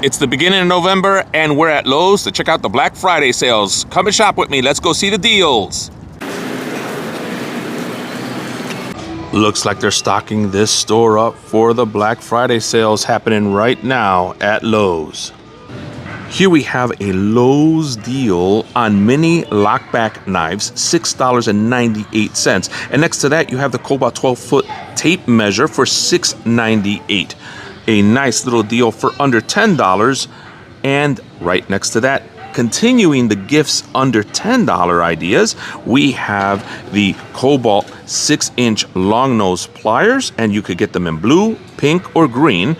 It's the beginning of November and we're at Lowe's to check out the Black Friday sales. Come and shop with me. Let's go see the deals. Looks like they're stocking this store up for the Black Friday sales happening right now at Lowe's. Here we have a Lowe's deal on mini lockback knives, $6.98. And next to that, you have the Kobalt 12-foot tape measure for $6.98. A nice little deal for under $10. And right next to that, continuing the gifts under $10 ideas, we have the Kobalt 6-inch long nose pliers, and you could get them in blue, pink, or green.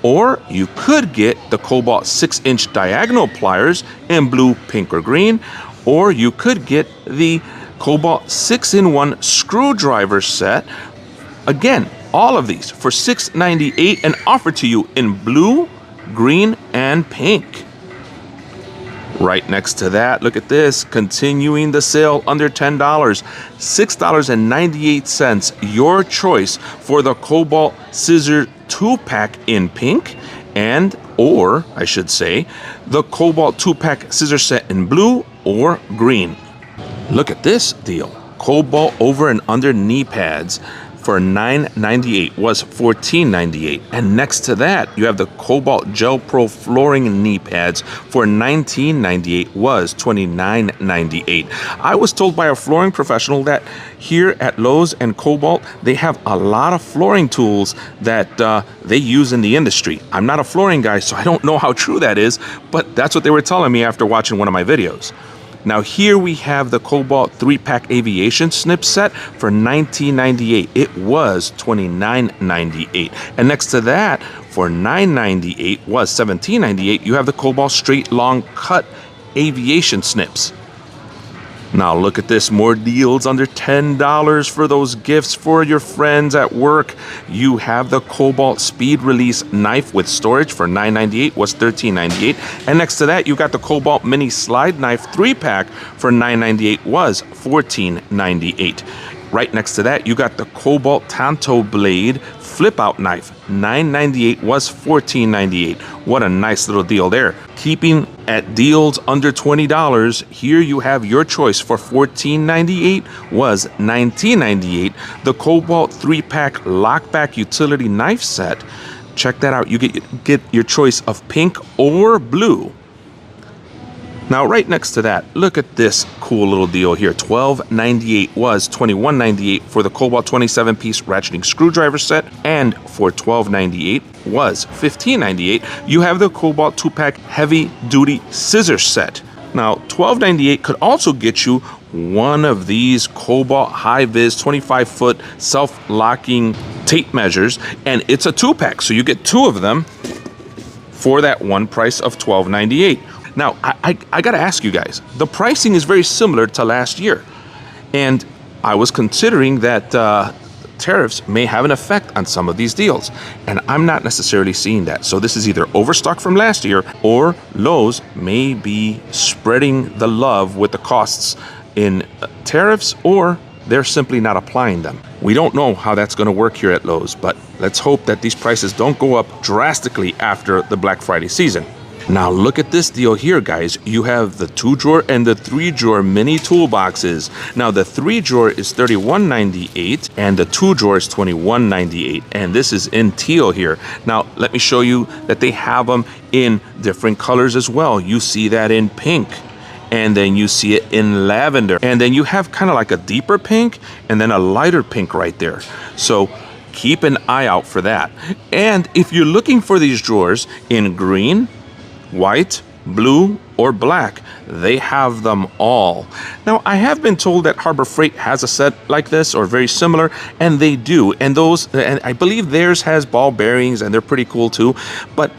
Or you could get the Kobalt 6-inch diagonal pliers in blue, pink, or green. Or you could get the Kobalt 6-in-1 screwdriver set. Again, all of these for $6.98 and offered to you in blue, green, and pink. Right next to that, look at this, continuing the sale under $10, $6.98, your choice for the Kobalt scissor 2-pack in pink, and, or I should say, the Kobalt 2-pack scissor set in blue or green. Look at this deal, Kobalt over and under knee pads for $9.98 was $14.98. And next to that, you have the Kobalt Gel Pro flooring knee pads for $19.98 was $29.98. I was told by a flooring professional that here at Lowe's and Kobalt, they have a lot of flooring tools that they use in the industry. I'm not a flooring guy, so I don't know how true that is, but that's what they were telling me after watching one of my videos. Now here we have the Kobalt 3-pack aviation snip set for $19.98. It was $29.98. And next to that, for $9.98 was $17.98. You have the Kobalt straight long cut aviation snips. Now look at this, more deals under $10 for those gifts for your friends at work. You have the Kobalt Speed Release knife with storage for $9.98 was $13.98. And next to that, you got the Kobalt Mini Slide Knife 3-pack for $9.98 was $14.98. Right next to that, you got the Kobalt Tanto Blade Flip-Out Knife. $9.98 was $14.98. What a nice little deal there. Keeping at deals under $20, here you have your choice for $14.98 was $19.98. The Kobalt 3-pack Lockback Utility Knife Set. Check that out. You get your choice of pink or blue. Now, right next to that, look at this cool little deal here. $12.98 was $21.98 for the Kobalt 27-piece ratcheting screwdriver set, and for $12.98 was $15.98. You have the Kobalt 2-pack heavy-duty scissor set. Now, $12.98 could also get you one of these Kobalt high-vis 25-foot self-locking tape measures, and it's a 2-pack, so you get 2 of them for that one price of $12.98. Now, I got to ask you guys, the pricing is very similar to last year. And I was considering that tariffs may have an effect on some of these deals. And I'm not necessarily seeing that. So this is either overstock from last year, or Lowe's may be spreading the love with the costs in tariffs, or they're simply not applying them. We don't know how that's going to work here at Lowe's, but let's hope that these prices don't go up drastically after the Black Friday season. Now look at this deal here, guys. You have the 2-drawer and the 3-drawer mini toolboxes. Now the 3-drawer is $31.98 and the 2-drawer is $21.98, and this is in teal here. Now let me show you that they have them in different colors as well. You see that in pink, and then you see it in lavender, and then you have kind of like a deeper pink and then a lighter pink right there. So keep an eye out for that. And if you're looking for these drawers in green, white, blue, or black, they have them all. Now, I have been told that Harbor Freight has a set like this or very similar, and they do. And I believe theirs has ball bearings, and they're pretty cool too. But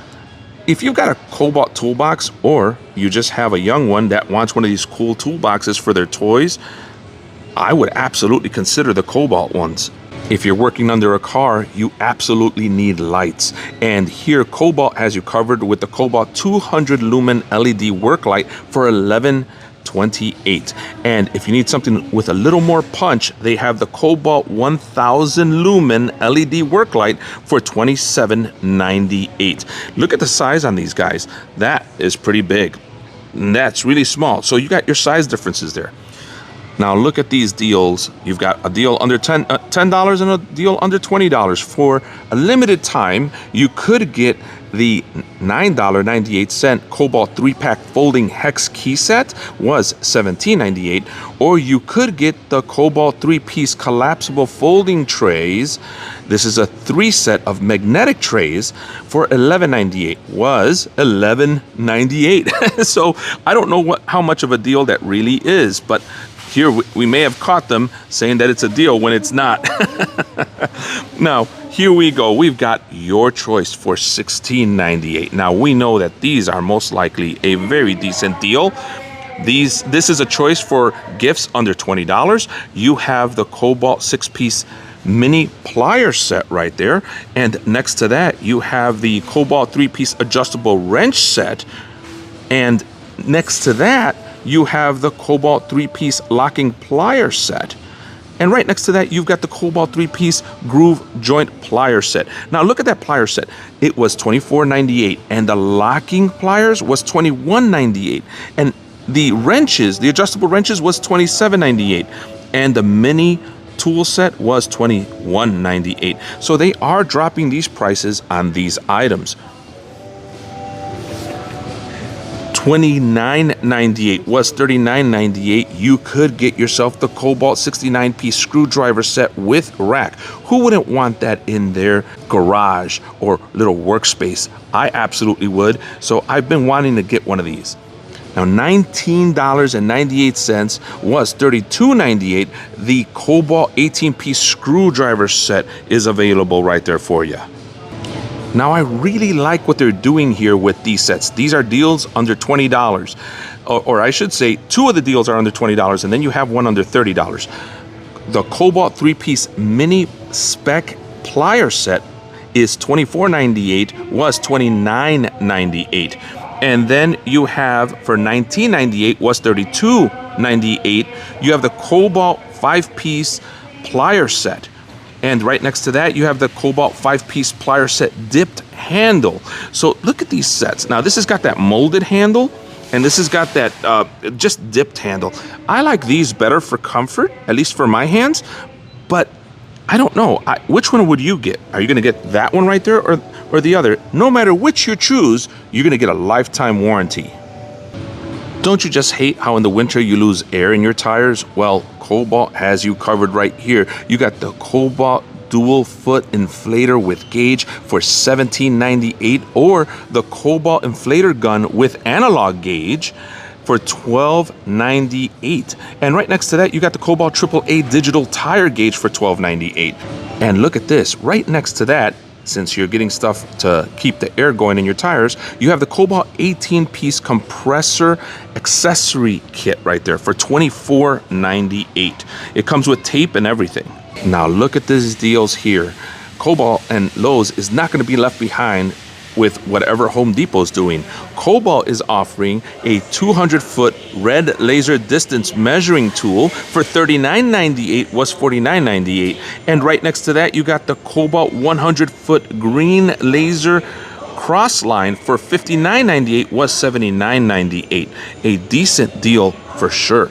if you've got a Kobalt toolbox, or you just have a young one that wants one of these cool toolboxes for their toys, I would absolutely consider the Kobalt ones. If you're working under a car, you absolutely need lights. And here, Kobalt has you covered with the Kobalt 200 lumen LED work light for $11.29. $28. And if you need something with a little more punch, they have the Kobalt 1000 lumen LED work light for $27.98. Look at the size on these guys. That is pretty big. And that's really small. So you got your size differences there. Now look at these deals. You've got a deal under $10 and a deal under $20. For a limited time, you could get the $9.98 Kobalt 3-pack folding hex key set, was $17.98, or you could get the Kobalt 3-piece collapsible folding trays. This is a 3-set of magnetic trays for $11.98, was $11.98. So I don't know how much of a deal that really is, but here we may have caught them saying that it's a deal when it's not. Now, here we go. We've got your choice for $16.98. Now, we know that these are most likely a very decent deal. This is a choice for gifts under $20. You have the Kobalt 6-piece mini plier set right there. And next to that, you have the Kobalt 3-piece adjustable wrench set. And next to that, you have the Kobalt 3-piece locking plier set. And right next to that, you've got the Kobalt 3-piece groove joint plier set. Now look at that plier set. It was $24.98, and the locking pliers was $21.98. And the wrenches, the adjustable wrenches, was $27.98. And the mini tool set was $21.98. So they are dropping these prices on these items. $29.98 was $39.98. You could get yourself the Kobalt 69-piece screwdriver set with rack. Who wouldn't want that in their garage or little workspace? I absolutely would. So I've been wanting to get one of these. Now, $19.98 was $32.98. The Kobalt 18-piece screwdriver set is available right there for you. Now, I really like what they're doing here with these sets. These are deals under $20. Or I should say, two of the deals are under $20, and then you have one under $30. The Kobalt 3-piece mini spec plier set is $24.98, was $29.98. And then you have, for $19.98, was $32.98. You have the Kobalt 5-piece plier set. And right next to that, you have the Kobalt 5-piece plier set dipped handle. So look at these sets. Now, this has got that molded handle, and this has got that just dipped handle. I like these better for comfort, at least for my hands. But I don't know. Which one would you get? Are you going to get that one right there or the other? No matter which you choose, you're going to get a lifetime warranty. Don't you just hate how in the winter you lose air in your tires? Well, Kobalt has you covered right here. You got the Kobalt dual foot inflator with gauge for $17.98, or the Kobalt inflator gun with analog gauge for $12.98. And right next to that, you got the Kobalt AAA digital tire gauge for $12.98. And look at this, right next to that, since you're getting stuff to keep the air going in your tires, you have the Kobalt 18-piece compressor accessory kit right there for $24.98. It comes with tape and everything. Now look at these deals here. Kobalt and Lowe's is not going to be left behind with whatever Home Depot is doing. Kobalt is offering a 200-foot red laser distance measuring tool for $39.98, was $49.98. And right next to that, you got the Kobalt 100-foot green laser cross line for $59.98, was $79.98. A decent deal for sure.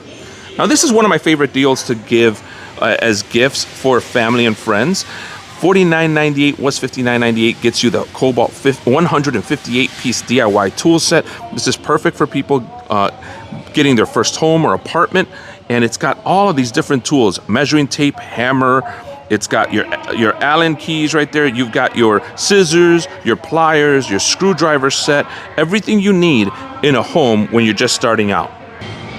Now, this is one of my favorite deals to give as gifts for family and friends. $49.98 was $59.98, gets you the Kobalt 158-piece DIY tool set. This is perfect for people getting their first home or apartment, and it's got all of these different tools: measuring tape, hammer. It's got your Allen keys right there. You've got your scissors, your pliers, your screwdriver set, everything you need in a home when you're just starting out.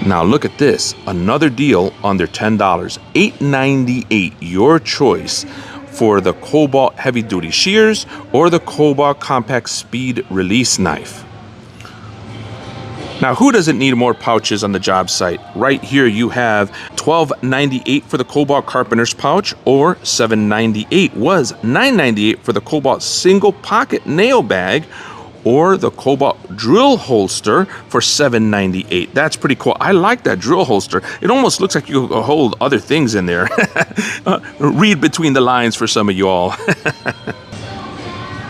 Now look at this, another deal under $10, $8.98, your choice for the Kobalt heavy duty shears or the Kobalt compact speed release knife. Now, who doesn't need more pouches on the job site? Right here you have $12.98 for the Kobalt carpenter's pouch, or $7.98, was $9.98 for the Kobalt single pocket nail bag, or the Kobalt drill holster for $7.98. That's pretty cool. I like that drill holster. It almost looks like you hold other things in there. Read between the lines for some of you all.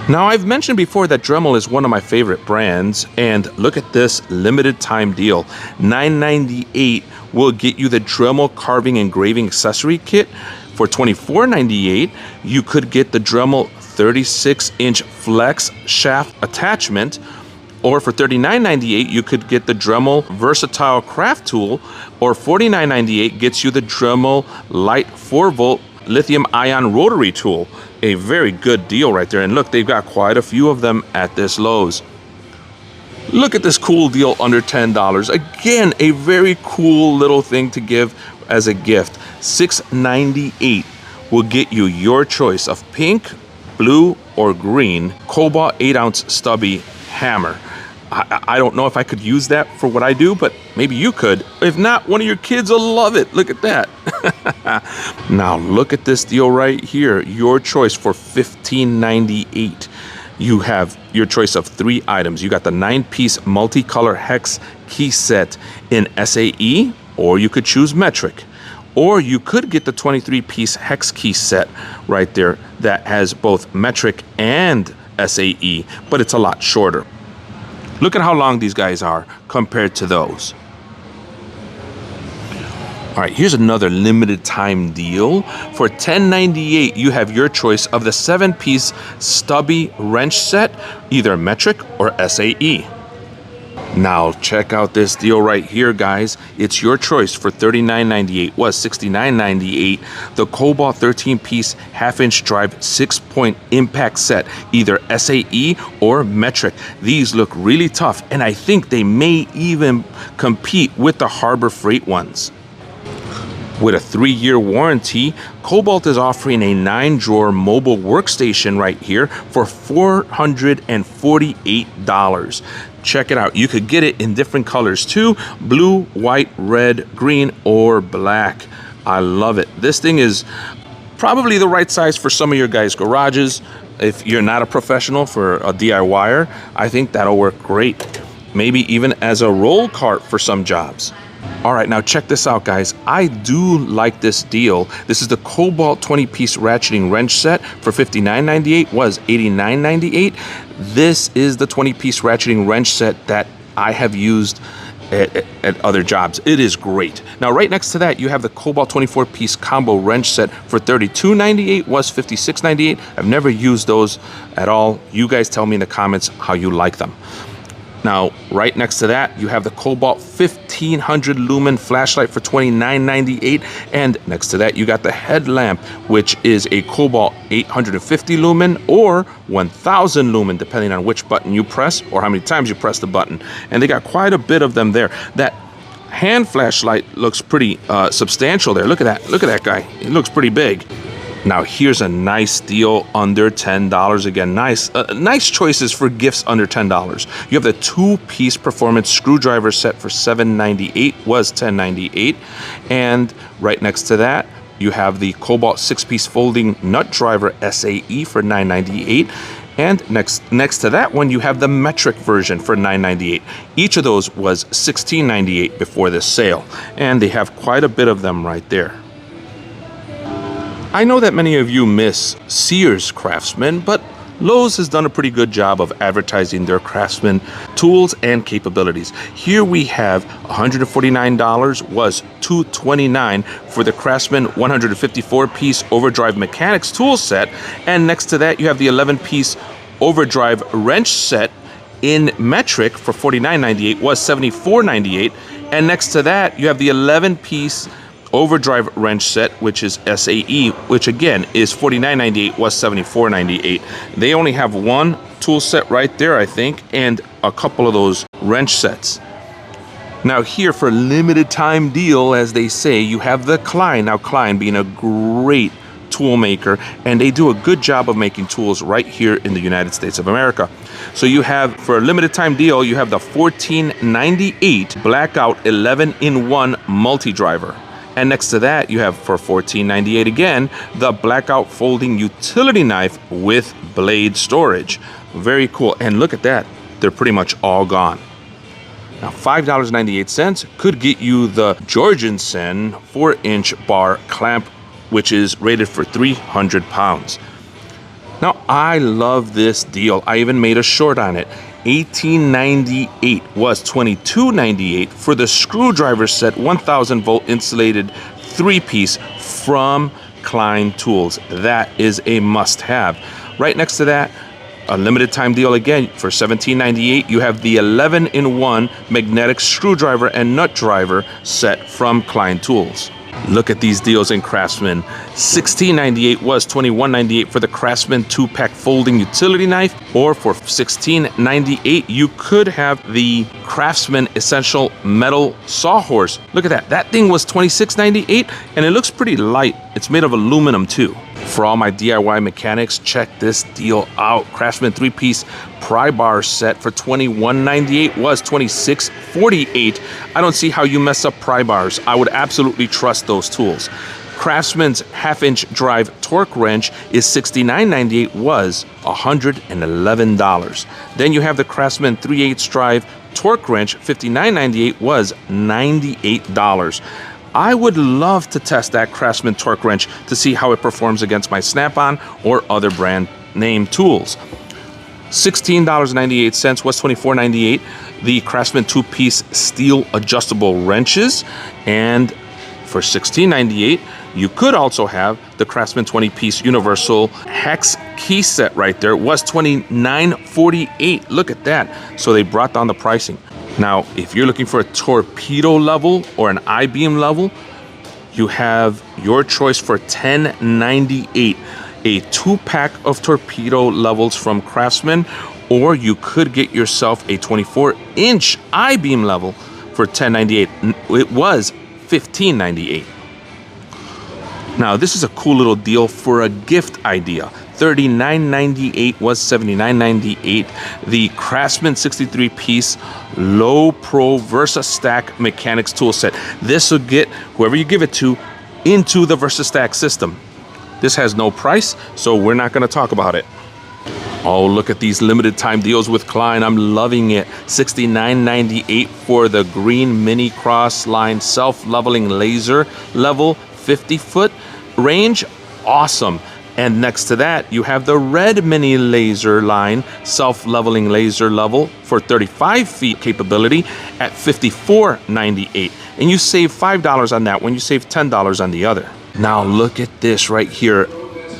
Now, I've mentioned before that Dremel is one of my favorite brands, and look at this limited time deal. $9.98 will get you the Dremel carving and engraving accessory kit. For $24.98, you could get the Dremel 36-inch flex shaft attachment, or for $39.98, you could get the Dremel versatile craft tool, or $49.98 gets you the Dremel light 4-volt lithium ion rotary tool. A very good deal right there. And look, they've got quite a few of them at this Lowe's. Look at this cool deal under $10. Again, a very cool little thing to give as a gift. $6.98 will get you your choice of pink, blue, or green Kobalt 8-ounce stubby hammer. I don't know if I could use that for what I do, but maybe you could. If not, one of your kids will love it. Look at that. Now look at this deal right here. Your choice for $15.98. You have your choice of 3 items. You got the 9-piece multicolor hex key set in SAE, or you could choose metric. Or you could get the 23-piece hex key set right there that has both metric and SAE, but it's a lot shorter. Look at how long these guys are compared to those. All right, here's another limited time deal. For $10.98, you have your choice of the 7-piece stubby wrench set, either metric or SAE. Now check out this deal right here, guys. It's your choice. For $39.98 was $69.98. The Kobalt 13-piece half-inch drive 6-point impact set, either SAE or metric. These look really tough, and I think they may even compete with the Harbor Freight ones. With a 3-year warranty, Kobalt is offering a 9-drawer mobile workstation right here for $448. Check it out. You could get it in different colors too: blue, white, red, green, or black. I love it. This thing is probably the right size for some of your guys' garages. If you're not a professional, for a DIYer, I think that'll work great. Maybe even as a roll cart for some jobs. All right, now check this out, guys. I do like this deal. This is the Kobalt 20-piece ratcheting wrench set for $59.98, was $89.98. This is the 20-piece ratcheting wrench set that I have used at other jobs. It is great. Now, right next to that, you have the Kobalt 24-piece combo wrench set for $32.98, was $56.98. I've never used those at all. You guys tell me in the comments how you like them. Now, right next to that, you have the Kobalt 1500 lumen flashlight for $29.98. And next to that, you got the headlamp, which is a Kobalt 850 lumen or 1000 lumen, depending on which button you press or how many times you press the button. And they got quite a bit of them there. That hand flashlight looks pretty substantial there. Look at that. Look at that guy. It looks pretty big. Now here's a nice deal under $10 again. Nice choices for gifts under $10. You have the 2-piece performance screwdriver set for $7.98, was $10.98. And right next to that, you have the Kobalt 6-piece folding nut driver SAE for $9.98. And next to that one, you have the metric version for $9.98. Each of those was $16.98 before this sale. And they have quite a bit of them right there. I know that many of you miss Sears Craftsman, but Lowe's has done a pretty good job of advertising their Craftsman tools and capabilities. Here we have $149, was $229 for the Craftsman 154-piece overdrive mechanics tool set. And next to that, you have the 11-piece overdrive wrench set in metric for $49.98, was $74.98. And next to that, you have the 11-piece overdrive wrench set, which is SAE, which again is $49.98, was $74.98. They only have one tool set right there, I think, and a couple of those wrench sets. Now here, for a limited time deal, as they say, you have the Klein. Now Klein being a great tool maker, and they do a good job of making tools right here in the United States of America. So you have, for a limited time deal, you have the $14.98 Blackout 11-in-1 multi-driver. And next to that, you have, for $14.98 again, the Blackout folding utility knife with blade storage. Very cool. And look at that. they're pretty much all gone. Now, $5.98 could get you the Jorgensen 4-inch bar clamp, which is rated for 300 pounds. Now, I love this deal. I even made a short on it. $18.98 was $22.98 for the screwdriver set 1000 volt insulated 3-piece from Klein Tools. That is a must-have. Right next to that, a limited time deal again for $17.98. You have the 11-in-1 magnetic screwdriver and nut driver set from Klein Tools. Look at these deals in Craftsman. $16.98 was $21.98 for the Craftsman 2-pack folding utility knife, or for $16.98 you could have the Craftsman essential metal sawhorse. Look at that. That thing was $26.98 and it looks pretty light. It's made of aluminum too. For all my DIY mechanics, check this deal out. Craftsman 3-piece pry bar set for $21.98 was $26.48. I don't see how you mess up pry bars. I would absolutely trust those tools. Craftsman's half-inch drive torque wrench is $69.98 was $111. Then you have the Craftsman 3/8 drive torque wrench, $59.98 was $98. I would love to test that Craftsman torque wrench to see how it performs against my Snap-on or other brand name tools. $16.98 was $24.98. The Craftsman 2-piece steel adjustable wrenches, and for $16.98 you could also have the Craftsman 20-piece universal hex key set right there. It was $29.48. Look at that. So they brought down the pricing. Now, if you're looking for a torpedo level or an I-beam level, you have your choice for $10.98, a 2-pack of torpedo levels from Craftsman, or you could get yourself a 24-inch I-beam level for $10.98. It was $15.98. Now, this is a cool little deal for a gift idea. $39.98 was $79.98. The Craftsman 63-piece Lowe Pro Versa Stack Mechanics tool set. This will get whoever you give it to into the Versa Stack system. This has no price, so we're not going to talk about it. Oh, look at these limited time deals with Klein. I'm loving it. $69.98 for the green mini cross line self-leveling laser level 50-foot range. Awesome. And next to that, you have the red mini laser line self-leveling laser level for 35 feet capability at $54.98. And you save $5 on that when you save $10 on the other. Now look at this right here.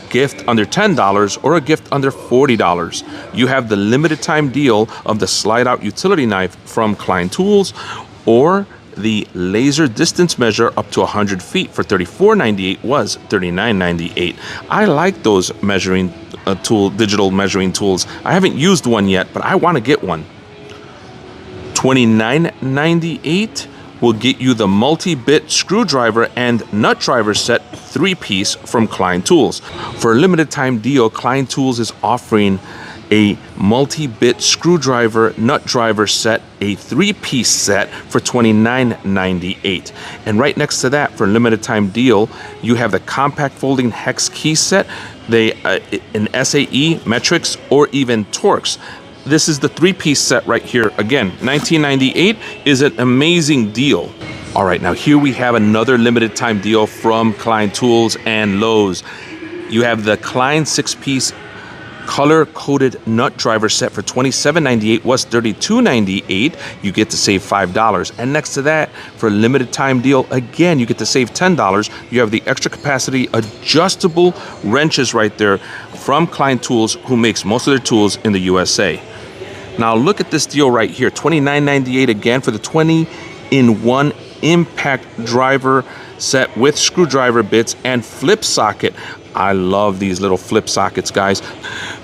Gift under $10 or a gift under $40. You have the limited time deal of the slide out utility knife from Klein Tools, or the laser distance measure up to 100 feet for $34.98 was $39.98. I like those measuring digital measuring tools. I haven't used one yet, but I want to get one. $29.98 will get you the multi-bit screwdriver and nut driver set 3-piece from Klein Tools. For a limited time deal, Klein Tools is offering a multi-bit screwdriver nut driver set, a 3-piece set for $29.98. And right next to that, for a limited time deal, you have the compact folding hex key set, an SAE, metrics, or even Torx. This is the 3-piece set right here. Again, $19.98 is an amazing deal. All right, now here we have another limited time deal from Klein Tools and Lowe's. You have the Klein 6-piece color-coded nut driver set for $27.98 was $32.98. You get to save $5. And next to that, for a limited time deal, again, you get to save $10. You have the extra capacity adjustable wrenches right there from Klein Tools, who makes most of their tools in the USA. Now look at this deal right here, $29.98 again for the 20-in-1 impact driver set with screwdriver bits and flip socket. I love these little flip sockets, guys.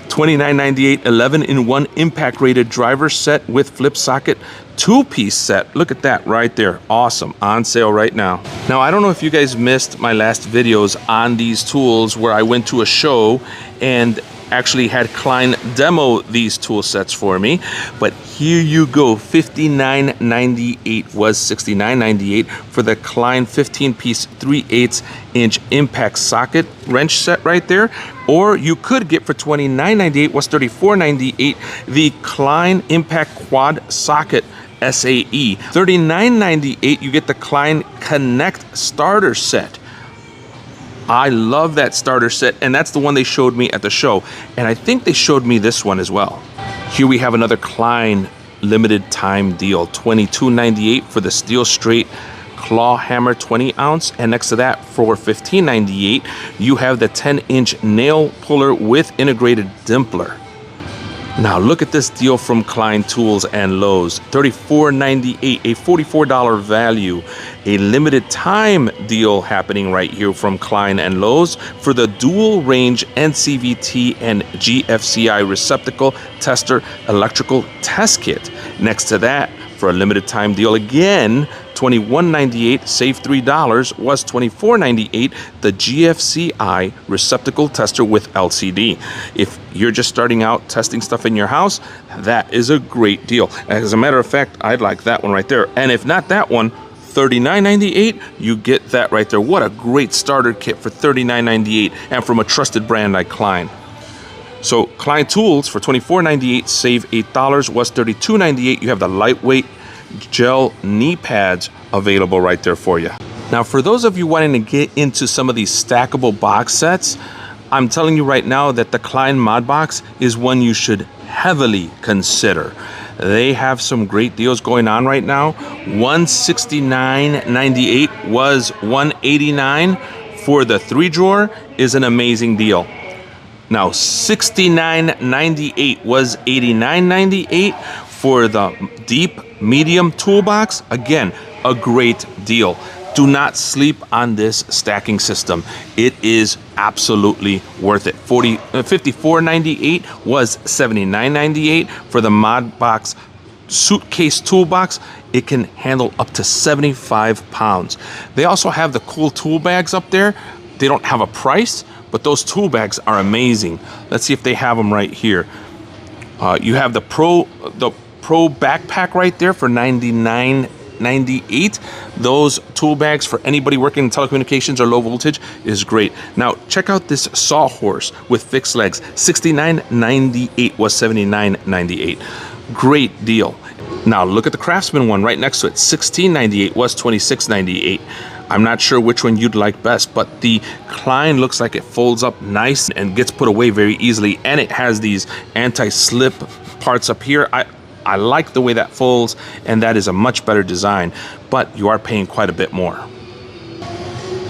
$29.98, 11-in-1 impact rated driver set with flip socket 2-piece set. Look at that right there. Awesome. On sale right now. Now, I don't know if you guys missed my last videos on these tools where I went to a show and actually had Klein demo these tool sets for me. But here you go, $59.98 was $69.98 for the Klein 15-piece 3/8 inch impact socket wrench set right there. Or you could get for $29.98 was $34.98 the Klein impact quad socket SAE. $39.98 you get the Klein Connect starter set. I love that starter set, and that's the one they showed me at the show. And I think they showed me this one as well. Here we have another Klein limited time deal. $22.98 for the steel straight claw hammer 20 ounce. And next to that for $15.98, you have the 10-inch nail puller with integrated dimpler. Now look at this deal from Klein Tools and Lowe's. $34.98, a $44 value. A limited time deal happening right here from Klein and Lowe's for the dual range NCVT and GFCI receptacle tester electrical test kit. Next to that, for a limited time deal again, $21.98, save $3, was $24.98, the GFCI receptacle tester with LCD. If you're just starting out testing stuff in your house, that is a great deal. As a matter of fact, I'd like that one right there. And if not that one, $39.98, you get that right there. What a great starter kit for $39.98 and from a trusted brand like Klein. So Klein Tools for $24.98, save $8, was $32.98. You have the lightweight gel knee pads available right there for you. Now, for those of you wanting to get into some of these stackable box sets, I'm telling you right now that the Klein Mod Box is one you should heavily consider. They have some great deals going on right now. $169.98 was $189 for the 3-drawer is an amazing deal. Now, $69.98 was $89.98 for the deep medium toolbox. Again, a great deal. Do not sleep on this stacking system. It is absolutely worth it. $54.98 was $79.98 for the Mod Box suitcase toolbox. It can handle up to 75 pounds. They also have the cool tool bags up there. They don't have a price, but those tool bags are amazing. Let's see if they have them right here. You have the Pro backpack right there for $99.98. Those tool bags for anybody working in telecommunications or low voltage is great. Now check out this sawhorse with fixed legs. $69.98 was $79.98. Great deal. Now look at the Craftsman one right next to it. $16.98 was $26.98. I'm not sure which one you'd like best, but the Klein looks like it folds up nice and gets put away very easily, and it has these anti-slip parts up here. I like the way that folds, and that is a much better design, but you are paying quite a bit more.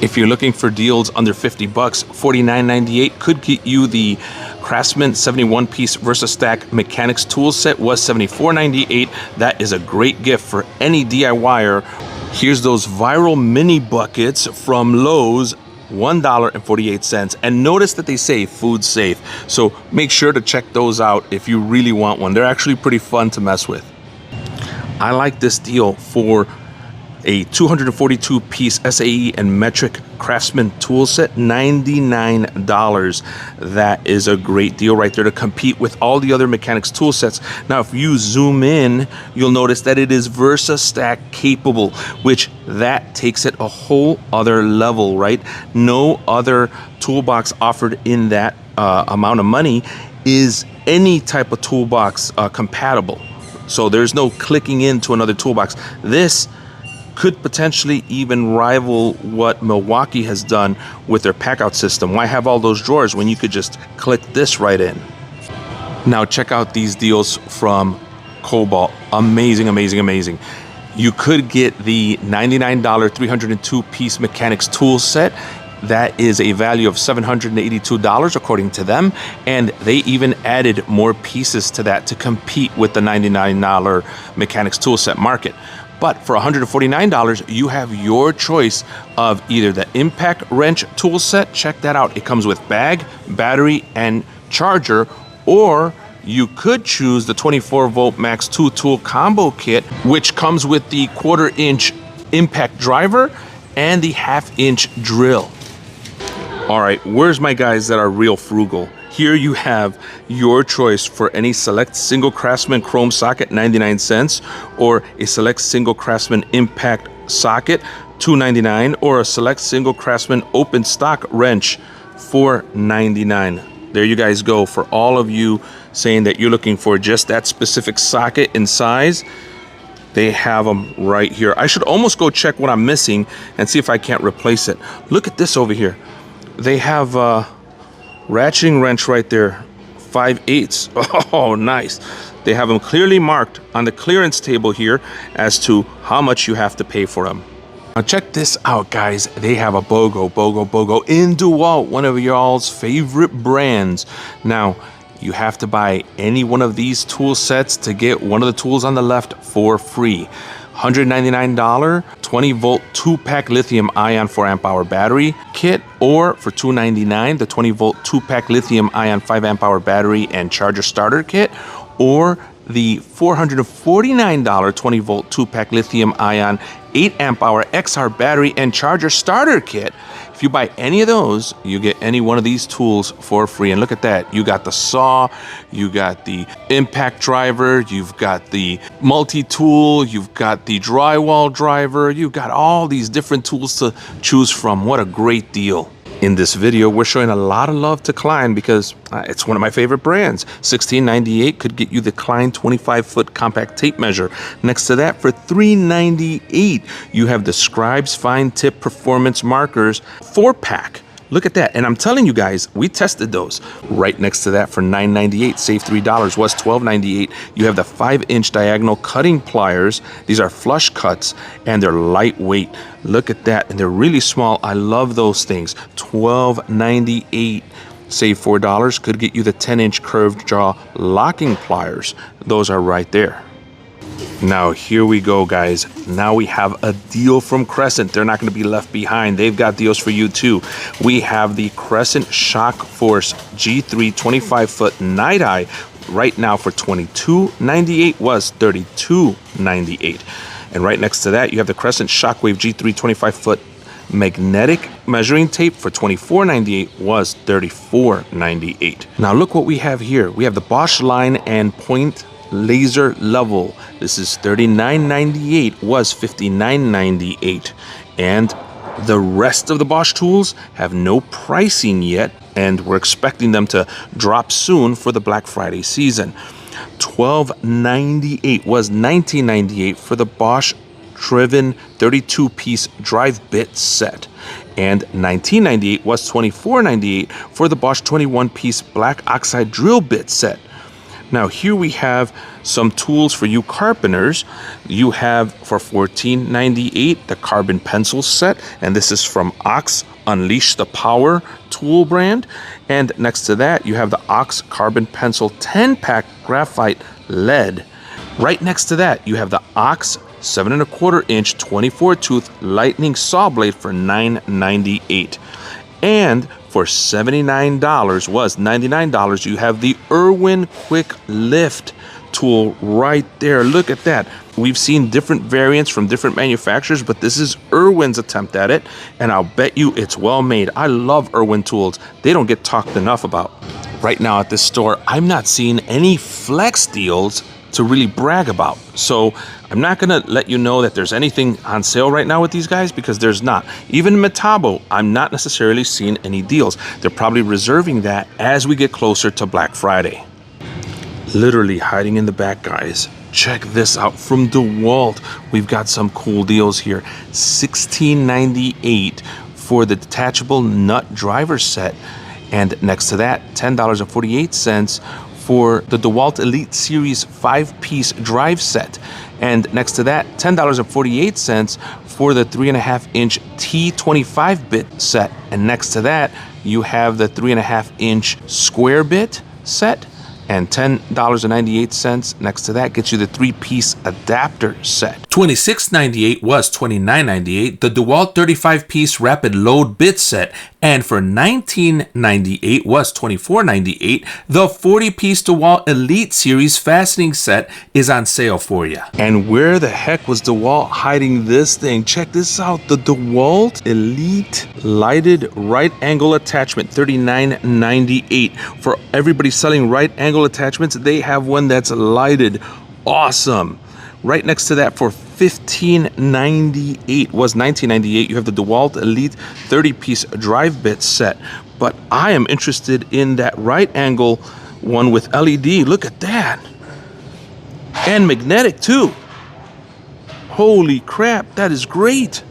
If you're looking for deals under 50 bucks, $49.98 could get you the Craftsman 71-piece VersaStack mechanics tool set was $74.98. That is a great gift for any DIYer. Here's those viral mini buckets from Lowe's, $1.48. And notice that they say food safe. So make sure to check those out if you really want one. They're actually pretty fun to mess with. I like this deal for a 242-piece SAE and metric Craftsman tool set, $99. That is a great deal right there to compete with all the other mechanics tool sets. Now, if you zoom in, you'll notice that it is VersaStack capable, which that takes it a whole other level, right? No other toolbox offered in that amount of money is any type of toolbox compatible. So there's no clicking into another toolbox. This could potentially even rival what Milwaukee has done with their pack-out system. Why have all those drawers when you could just click this right in? Now check out these deals from Kobalt. Amazing, amazing, amazing. You could get the $99 302-piece mechanics tool set. That is a value of $782 according to them, and they even added more pieces to that to compete with the $99 mechanics tool set market. But for $149, you have your choice of either the impact wrench tool set. Check that out. It comes with bag, battery, and charger. Or you could choose the 24-volt max 2-tool combo kit, which comes with the 1/4-inch impact driver and the 1/2-inch drill. All right, where's my guys that are real frugal? Here you have your choice for any select single Craftsman chrome socket, 99 cents, or a select single Craftsman impact socket, $2.99, or a select single Craftsman open stock wrench, $4.99. There you guys go. For all of you saying that you're looking for just that specific socket in size, they have them right here. I should almost go check what I'm missing and see if I can't replace it. Look at this over here. They have ratcheting wrench right there, 5/8. Oh, nice. They have them clearly marked on the clearance table here as to how much you have to pay for them. Now check this out, guys. They have a BOGO in Dewalt, one of y'all's favorite brands. Now, you have to buy any one of these tool sets to get one of the tools on the left for free. $199 20-volt 2-pack lithium ion 4 amp hour battery kit, or for $299 the 20-volt 2-pack lithium ion 5 amp hour battery and charger starter kit, or the $449 20-volt 2-pack lithium ion 8 amp hour XR battery and charger starter kit. If you buy any of those, you get any one of these tools for free. And look at that. You got the saw, you got the impact driver, you've got the multi-tool, you've got the drywall driver, you've got all these different tools to choose from. What a great deal. In this video, we're showing a lot of love to Klein because it's one of my favorite brands. $16.98 could get you the Klein 25-foot compact tape measure. Next to that, for $3.98, you have the Scribes Fine Tip Performance Markers 4-pack. Look at that. And I'm telling you guys, we tested those. Right next to that, for $9.98, save $3, was $12.98. You have the 5-inch diagonal cutting pliers. These are flush cuts and they're lightweight. Look at that. And they're really small. I love those things. $12.98. Save $4, could get you the 10-inch curved jaw locking pliers. Those are right there. Now here we go, guys. Now we have a deal from Crescent. They're not going to be left behind. They've got deals for you too. We have the Crescent Shock Force G3 25-foot Night Eye right now for $22.98, was $32.98. And right next to that, you have the Crescent Shockwave G3 25-foot magnetic measuring tape for $24.98, was $34.98. Now look what we have here. We have the Bosch line and point laser level. This is $39.98, was $59.98. And the rest of the Bosch tools have no pricing yet, and we're expecting them to drop soon for the Black Friday season. $12.98 was $19.98 for the Bosch driven 32-piece drive bit set, and $19.98 was $24.98 for the Bosch 21-piece black oxide drill bit set. Now here we have some tools for you carpenters. You have for $14.98 the carbon pencil set, and this is from Ox Unleash the Power tool brand. And next to that, you have the Ox Carbon Pencil 10-pack graphite lead. Right next to that, you have the Ox 7¼ inch 24-tooth lightning saw blade for $9.98. And for $79, was $99, you have the Irwin Quick Lift tool right there. Look at that. We've seen different variants from different manufacturers, but this is Irwin's attempt at it, and I'll bet you it's well made. I love Irwin tools. They don't get talked enough about. Right now at this store, I'm not seeing any flex deals to really brag about. So I'm not going to let you know that there's anything on sale right now with these guys, because there's not. Even Metabo, I'm not necessarily seeing any deals. They're probably reserving that as we get closer to Black Friday. Literally hiding in the back, guys. Check this out from DeWalt. We've got some cool deals here. $16.98 for the detachable nut driver set. And next to that, $10.48 for the DeWalt Elite Series 5-piece drive set. And next to that, $10.48 for the 3.5-inch T25-bit set. And next to that, you have the 3.5-inch square bit set. And $10.98 next to that gets you the 3-piece adapter set. $26.98 was $29.98, the Dewalt 35-piece rapid load bit set. And for $19.98 was $24.98, the 40-piece Dewalt Elite Series fastening set is on sale for you. And where the heck was Dewalt hiding this thing? Check this out, the Dewalt Elite lighted right angle attachment, $39.98. For everybody selling right angle attachments, they have one that's lighted. Awesome. Right next to that for $15.98 was $19.98. You have the Dewalt Elite 30-piece drive bit set. But I am interested in that right angle one with LED. Look at that. And magnetic too. Holy crap, that is great.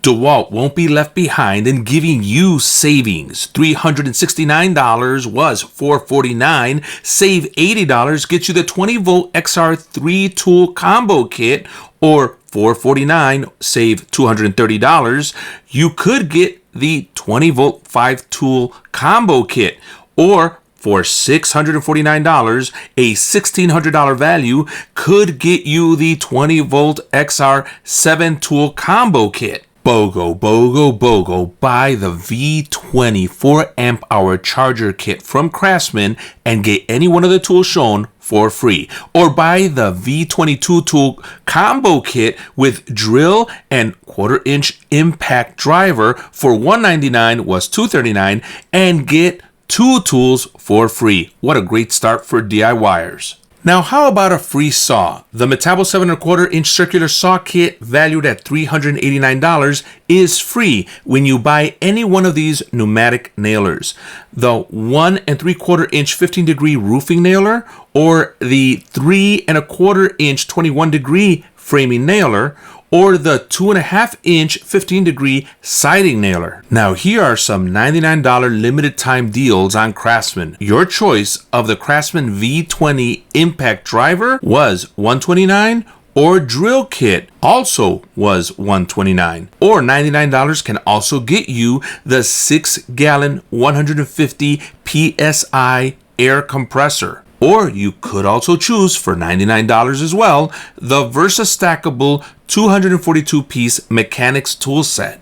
Dewalt won't be left behind in giving you savings. $369 was $449. Save $80, get you the 20-volt XR 3-tool combo kit, or $449, save $230. You could get the 20-volt 5-tool combo kit, or for $649, a $1,600 value could get you the 20-volt XR 7-tool combo kit. BOGO, BOGO, BOGO, buy the V20 4 amp hour charger kit from Craftsman and get any one of the tools shown for free. Or buy the V22 tool combo kit with drill and 1/4-inch impact driver for $199 was $239 and get 2 tools for free. What a great start for DIYers. Now, how about a free saw? The Metabo 7¼ circular saw kit, valued at $389, is free when you buy any one of these pneumatic nailers. The 1 3/4-inch 15-degree roofing nailer, or the 3 1/4-inch 21-degree framing nailer, or the 2.5-inch 15-degree siding nailer. Now here are some $99 limited time deals on Craftsman. Your choice of the Craftsman V20 impact driver was $129, or drill kit also was $129. Or $99 can also get you the 6-gallon 150 PSI air compressor. Or you could also choose for $99 as well, the Versa stackable 242-piece mechanics tool set.